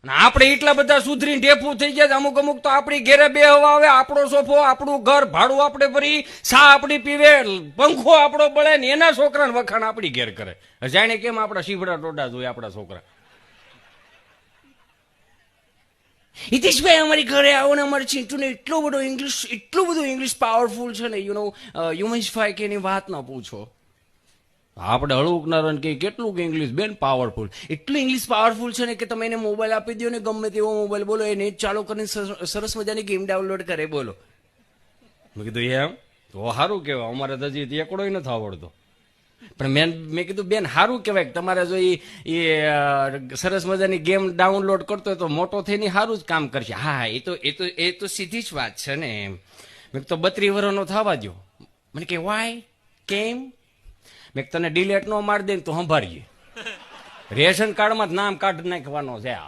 આપણે એટલા બધા સુધરીને ઢેફું થઈ ગયા. અમુક અમુક તો આપણી ઘેરે બે હવા આવે, આપણો સોફો, આપણું ઘર, ભાડું આપણે ભરી, સા આપણી પીવે, પંખો આપણો બળે ને એના છોકરાને વખાણ આપણી ઘેર કરે. જાણે કેમ આપણા શીવડા ટોડા જોઈએ આપણા છોકરા. હિતેશભાઈ અમારી ઘરે આવો ને અમારે ચિંટુને એટલું બધું ઇંગ્લિશ પાવરફુલ છે ને, યુમેશભાઈ કે એની વાત ના પૂછો. આપણે હળવું કે કેટલું ઇંગ્લિશ બેન પાવરફુલ, એટલું ઇંગ્લિશ પાવરફુલ છે ને કે તમે એને મોબાઈલ આપી દો ને, ગમે તેવો મોબાઈલ બોલો, એ નેટ ચાલુ કરીને સરસ મજાની ગેમ ડાઉનલોડ કરે. બોલો. મેં કીધું એમ તો સારું કહેવાય, અમારે તો હજી એકડોય નથી આવડતો. પણ મેં કીધું બેન સારું કહેવાય, તમારે જો એ સરસ મજાની ગેમ ડાઉનલોડ કરતો હોય તો મોટો થઈને સારું જ કામ કરશે. હા એ તો સીધી જ વાત છે ને એમ. મેં તો 32 વર્ષનો થવા દો. મને કે વાય કેમ? મેં તને ડિલેટ નો મારી દે તો સંભાળીએ, રેશન કાર્ડમાં જ નામ કાઢી નાખવાનો છે.